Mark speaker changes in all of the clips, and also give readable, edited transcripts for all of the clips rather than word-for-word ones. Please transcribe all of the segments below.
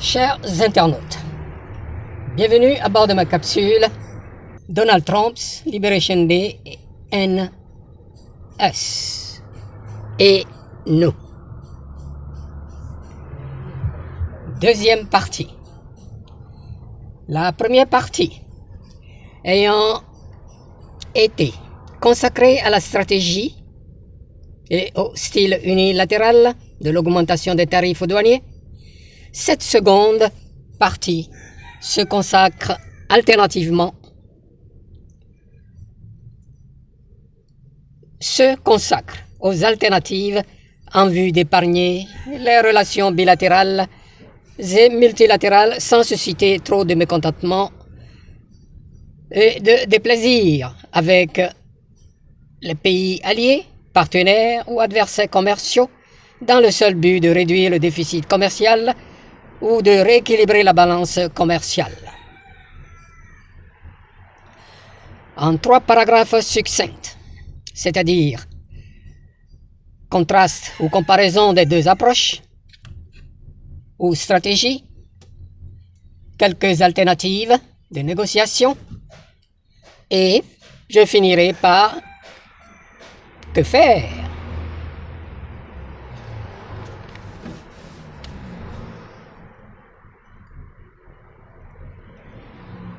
Speaker 1: Chers internautes, bienvenue à bord de ma capsule Donald Trump's Liberation Day and Us et nous. Deuxième partie. La première partie ayant été consacrée à la stratégie et au style unilatéral de l'augmentation des tarifs douaniers, cette seconde partie se consacre alternativement aux alternatives en vue d'épargner les relations bilatérales et multilatérales sans susciter trop de mécontentement et de déplaisir avec les pays alliés, partenaires ou adversaires commerciaux dans le seul but de réduire le déficit commercial ou de rééquilibrer la balance commerciale. En 3 paragraphes succincts, c'est-à-dire contraste ou comparaison des deux approches, ou stratégie, quelques alternatives de négociation, et je finirai par que faire.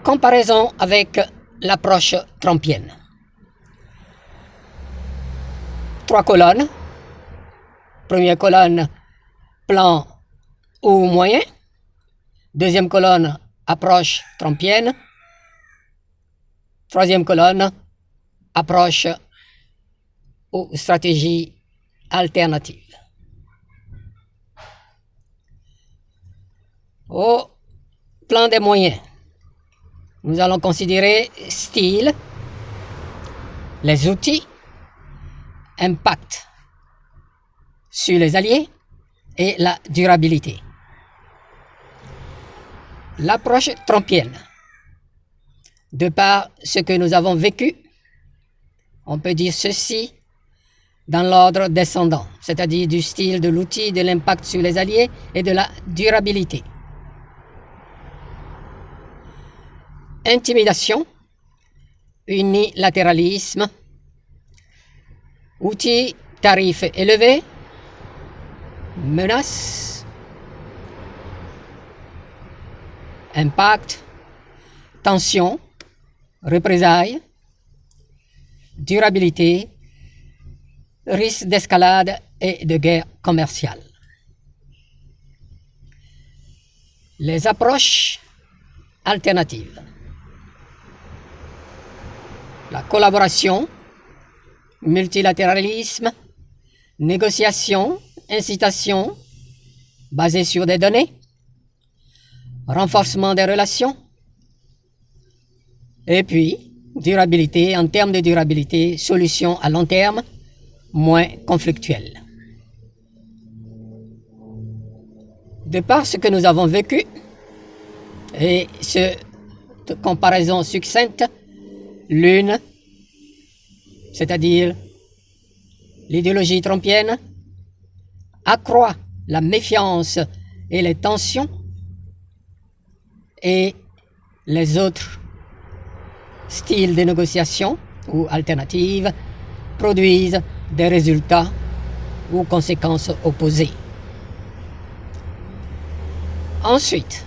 Speaker 1: Comparaison avec l'approche trumpienne. 3 colonnes. Première colonne, plan ou moyen. Deuxième colonne, approche trumpienne. Troisième colonne, approche ou stratégie alternative. Au plan des moyens, nous allons considérer style, les outils, impact sur les alliés et la durabilité. L'approche trumpienne. De par ce que nous avons vécu, on peut dire ceci dans l'ordre descendant, c'est-à-dire du style, de l'outil, de l'impact sur les alliés et de la durabilité. Intimidation, unilatéralisme, outils, tarifs élevés, menaces, impact, tension, représailles, durabilité, risque d'escalade et de guerre commerciale. Les approches alternatives. La collaboration, multilatéralisme, négociation, incitation, basée sur des données, renforcement des relations, et puis durabilité, en termes de durabilité, solution à long terme, moins conflictuelle. De par ce que nous avons vécu, et cette comparaison succincte, l'une, c'est-à-dire l'idéologie trumpienne, accroît la méfiance et les tensions, et les autres styles de négociation ou alternatives produisent des résultats ou conséquences opposées. Ensuite,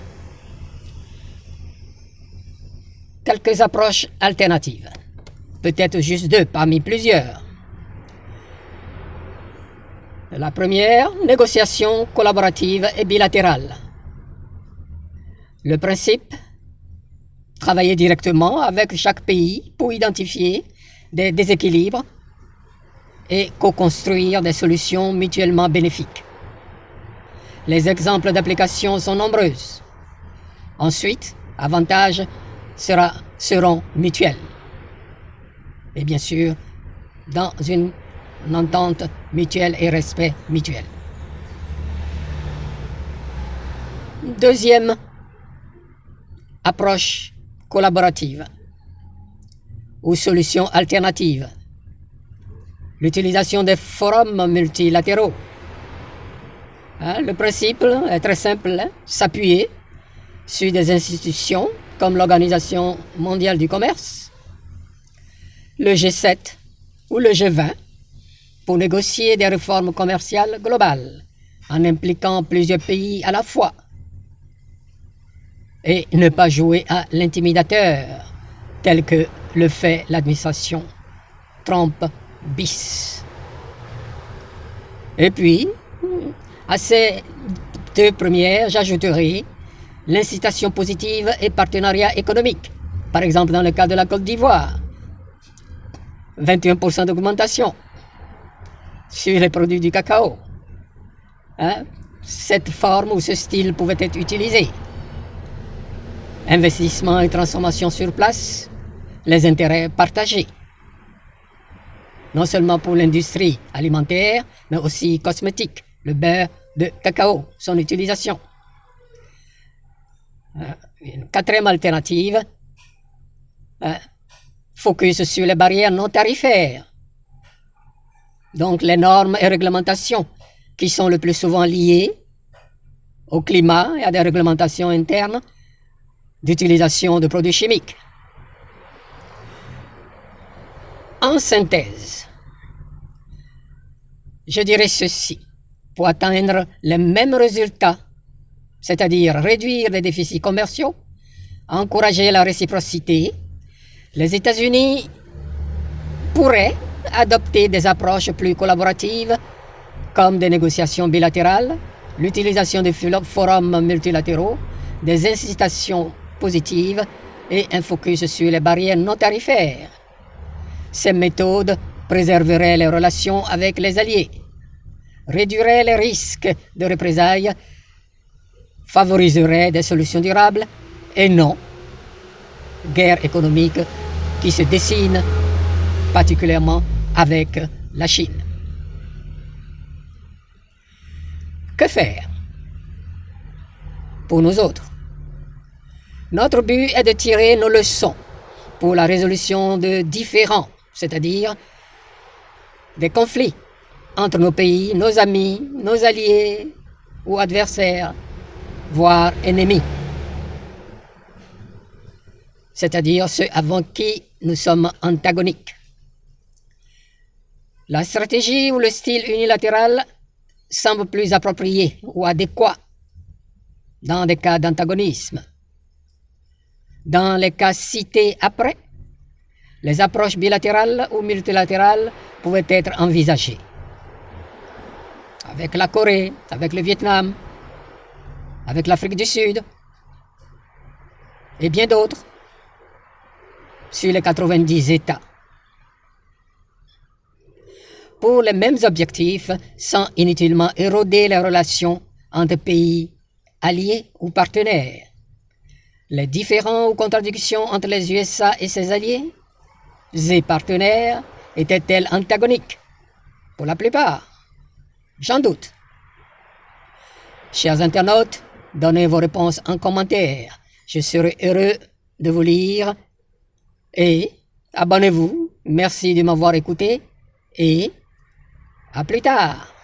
Speaker 1: quelques approches alternatives, peut-être juste 2 parmi plusieurs. La première, négociation collaborative et bilatérale. Le principe, travailler directement avec chaque pays pour identifier des déséquilibres et co-construire des solutions mutuellement bénéfiques. Les exemples d'application sont nombreuses. Ensuite, avantages seront mutuels. Et bien sûr, dans une entente mutuelle et respect mutuel. Deuxième approche collaborative ou solution alternative. L'utilisation des forums multilatéraux. Le principe est très simple, s'appuyer sur des institutions comme l'Organisation mondiale du commerce, le G7 ou le G20 pour négocier des réformes commerciales globales en impliquant plusieurs pays à la fois et ne pas jouer à l'intimidateur tel que le fait l'administration Trump bis. Et puis, à ces deux premières, j'ajouterai l'incitation positive et partenariat économique. Par exemple, dans le cas de la Côte d'Ivoire, 21% d'augmentation sur les produits du cacao. Cette forme ou ce style pouvait être utilisé. Investissement et transformation sur place, les intérêts partagés. Non seulement pour l'industrie alimentaire, mais aussi cosmétique, le beurre de cacao, son utilisation. Une quatrième alternative, focus sur les barrières non tarifaires. Donc les normes et réglementations qui sont le plus souvent liées au climat et à des réglementations internes d'utilisation de produits chimiques. En synthèse, je dirais ceci, pour atteindre les mêmes résultats, c'est-à-dire réduire les déficits commerciaux, encourager la réciprocité, les États-Unis pourraient adopter des approches plus collaboratives comme des négociations bilatérales, l'utilisation des forums multilatéraux, des incitations positives et un focus sur les barrières non tarifaires. Ces méthodes préserveraient les relations avec les alliés, réduiraient les risques de représailles, favoriseraient des solutions durables et non guerre économique qui se dessine particulièrement avec la Chine. Que faire pour nous autres? Notre but est de tirer nos leçons pour la résolution de différends, c'est-à-dire des conflits entre nos pays, nos amis, nos alliés ou adversaires, voire ennemis, c'est-à-dire ceux avec qui nous sommes antagoniques. La stratégie ou le style unilatéral semble plus approprié ou adéquat dans des cas d'antagonisme. Dans les cas cités après, les approches bilatérales ou multilatérales pouvaient être envisagées. Avec la Corée, avec le Vietnam, avec l'Afrique du Sud et bien d'autres sur les 90 États. Pour les mêmes objectifs, sans inutilement éroder les relations entre pays alliés ou partenaires. Les différends ou contradictions entre les USA et ses alliés et partenaires étaient-elles antagoniques? Pour la plupart, j'en doute. Chers internautes, donnez vos réponses en commentaire. Je serai heureux de vous lire. Et abonnez-vous. Merci de m'avoir écouté. Et à plus tard.